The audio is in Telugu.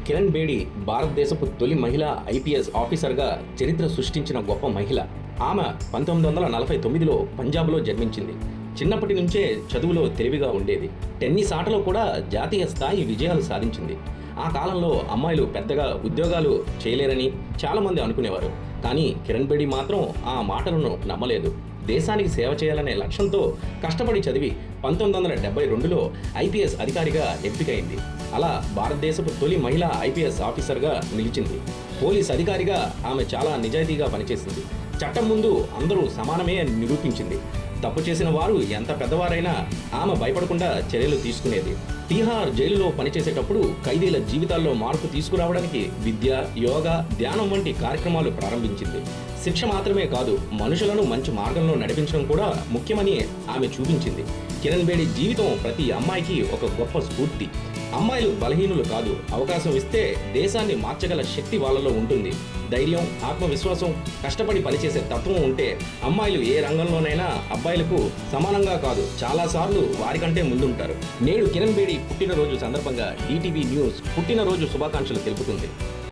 కిరణ్ బేడి భారతదేశపు తొలి మహిళా ఐపీఎస్ ఆఫీసర్గా చరిత్ర సృష్టించిన గొప్ప మహిళ. ఆమె 1949లో పంజాబ్లో జన్మించింది. చిన్నప్పటి నుంచే చదువులో తెలివిగా ఉండేది. టెన్నిస్ ఆటలో కూడా జాతీయ స్థాయి విజయాలు సాధించింది. ఆ కాలంలో అమ్మాయిలు పెద్దగా ఉద్యోగాలు చేయలేరని చాలామంది అనుకునేవారు. కానీ కిరణ్ బేడి మాత్రం ఆ మాటలను నమ్మలేదు. దేశానికి సేవ చేయాలనే లక్ష్యంతో కష్టపడి చదివి 1972లో ఐపీఎస్ అధికారిగా ఎంపికైంది. అలా భారతదేశపు తొలి మహిళా ఐపీఎస్ ఆఫీసర్గా నిలిచింది. పోలీస్ అధికారిగా ఆమె చాలా నిజాయితీగా పనిచేసింది. చట్టం ముందు అందరూ సమానమే అని నిరూపించింది. తప్పు చేసిన వారు ఎంత పెద్దవారైనా ఆమె భయపడకుండా చర్యలు తీసుకునేది. తిహార్ జైలులో పనిచేసేటప్పుడు ఖైదీల జీవితాల్లో మార్పు తీసుకురావడానికి విద్య, యోగా, ధ్యానం వంటి కార్యక్రమాలు ప్రారంభించింది. శిక్ష మాత్రమే కాదు, మనుషులను మంచి మార్గంలో నడిపించడం కూడా ముఖ్యమని ఆమె చూపించింది. కిరణ్ బేడి జీవితం ప్రతి అమ్మాయికి ఒక గొప్ప స్ఫూర్తి. అమ్మాయిలు బలహీనులు కాదు. అవకాశం ఇస్తే దేశాన్ని మార్చగల శక్తి వాళ్ళలో ఉంటుంది. ధైర్యం, ఆత్మవిశ్వాసం, కష్టపడి పనిచేసే తత్వం ఉంటే అమ్మాయిలు ఏ రంగంలోనైనా అబ్బాయిలకు సమానంగా కాదు, చాలాసార్లు వారికంటే ముందుంటారు. నేడు కిరణ్ బేడి పుట్టినరోజు సందర్భంగా ఈటీవీ న్యూస్ పుట్టినరోజు శుభాకాంక్షలు తెలుపుతుంది.